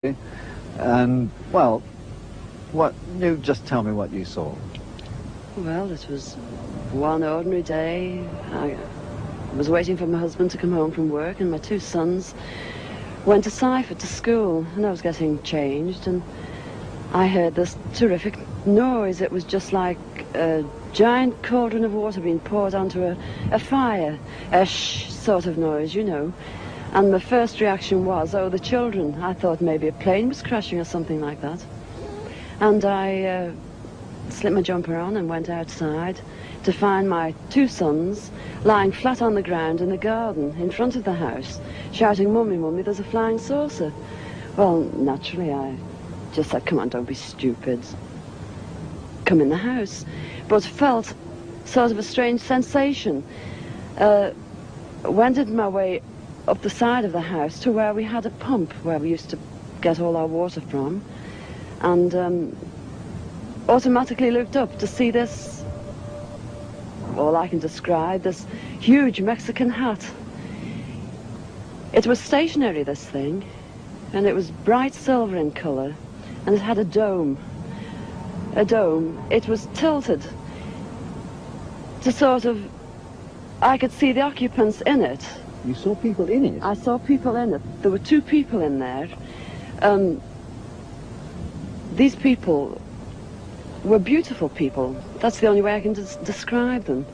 And, well, you just tell me what you saw. Well, it was one ordinary day. I was waiting for my husband to come home from work, and my two sons went to Staffordshire to school, and I was getting changed, and I heard this terrific noise. It was just like a giant cauldron of water being poured onto a fire, a shh sort of noise, you know. And my first reaction was, oh, the children. I thought maybe a plane was crashing or something like that. And I slipped my jumper on and went outside to find my two sons lying flat on the ground in the garden in front of the house, shouting, "Mummy, Mummy, there's a flying saucer." Well, naturally, I just said, "Come on, don't be stupid. Come in the house." But felt sort of a strange sensation. Wended my way up the side of the house to where we had a pump where we used to get all our water from, and automatically looked up to see this, all I can describe, this huge Mexican hat. It was stationary, this thing, and it was bright silver in colour, and it had a dome. It was tilted to sort of, I could see the occupants in it. You saw people in it? I saw people in it. There were two people in there. These people were beautiful people. That's the only way I can describe them.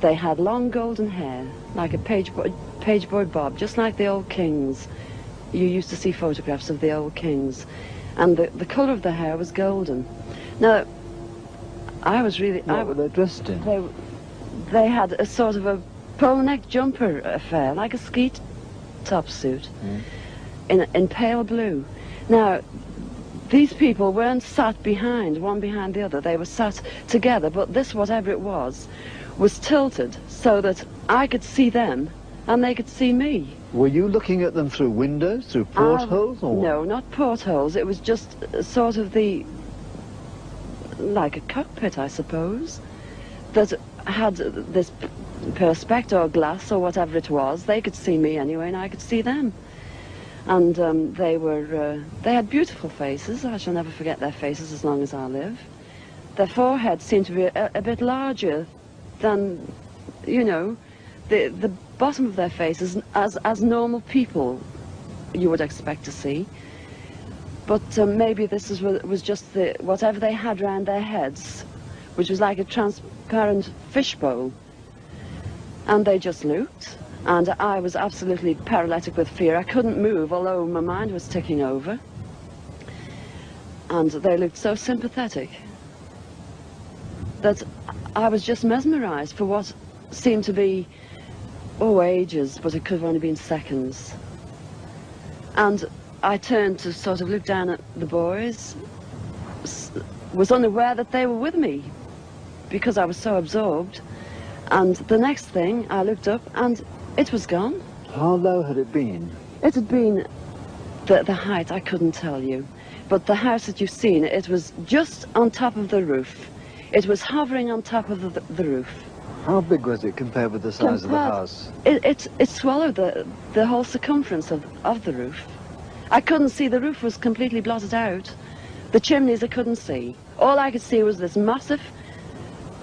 They had long golden hair, like a page boy bob, just like the old kings. You used to see photographs of the old kings. And the colour of their hair was golden. Now, I was really... What were they dressed in? They had a sort of a polo neck jumper affair, like a ski top suit, in pale blue. Now, these people weren't sat behind, one behind the other. They were sat together, but this, whatever it was tilted so that I could see them and they could see me. Were you looking at them through windows, through portholes, or what? No, not portholes. It was just sort of like a cockpit, I suppose, that had this perspex or glass or whatever it was. They could see me anyway, and I could see them. And they had beautiful faces. I shall never forget their faces as long as I live. Their foreheads seemed to be a bit larger than, you know, the bottom of their faces as normal people you would expect to see. But maybe this was just whatever they had round their heads, which was like a transparent fishbowl. And they just looked, and I was absolutely paralytic with fear. I couldn't move, although my mind was ticking over. And they looked so sympathetic that I was just mesmerized for what seemed to be, ages, but it could have only been seconds. And I turned to sort of look down at the boys, was unaware that they were with me because I was so absorbed. And the next thing, I looked up and it was gone. How low had it been? It had been the height, I couldn't tell you. But the house that you've seen, it was just on top of the roof. It was hovering on top of the roof. How big was it compared with the size of the house? It swallowed the whole circumference of the roof. I couldn't see. The roof was completely blotted out. The chimneys I couldn't see. All I could see was this massive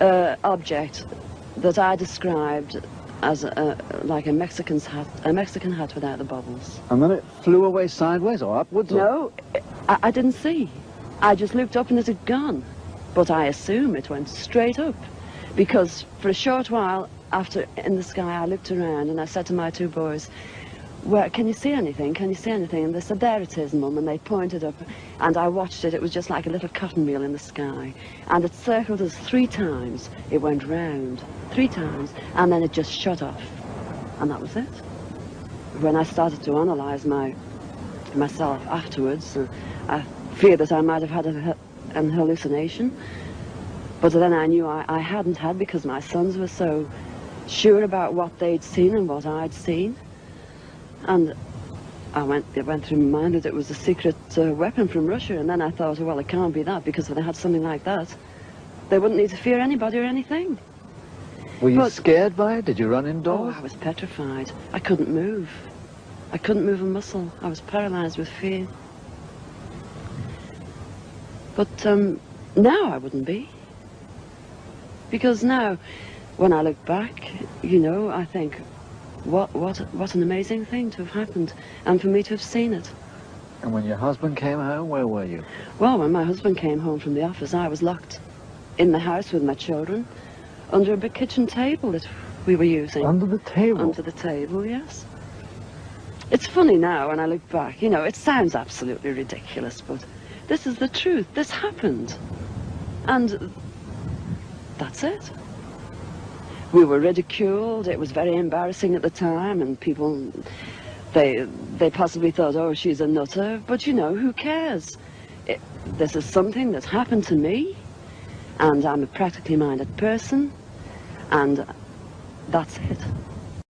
object that I described as like a Mexican hat without the bubbles. And then it flew away sideways or upwards? No, I didn't see. I just looked up and it had gone. But I assume it went straight up, because for a short while after in the sky I looked around and I said to my two boys, "Where can you see anything? Can you see anything?" And they said, "There it is, Mum," and they pointed up, and I watched it. It was just like a little cotton reel in the sky, and it circled us 3 times. It went round 3 times, and then it just shut off, and that was it. When I started to analyse myself afterwards, I feared that I might have had an hallucination, but then I knew I hadn't had, because my sons were so sure about what they'd seen and what I'd seen. And it went through my mind that it was a secret weapon from Russia, and then I thought, well, it can't be that, because if they had something like that, they wouldn't need to fear anybody or anything. Were you scared by it? Did you run indoors? Oh, I was petrified. I couldn't move. I couldn't move a muscle. I was paralyzed with fear. But now I wouldn't be. Because now, when I look back, you know, I think, what an amazing thing to have happened, and for me to have seen it. And when your husband came home, where were you? Well, when my husband came home from the office, I was locked in the house with my children, under a big kitchen table that we were using. Under the table? Under the table, yes. It's funny now when I look back, you know, it sounds absolutely ridiculous, but this is the truth. This happened. And that's it. We were ridiculed. It was very embarrassing at the time, and people, they possibly thought, oh, she's a nutter. But, you know, who cares? This is something that's happened to me, and I'm a practically minded person, and that's it.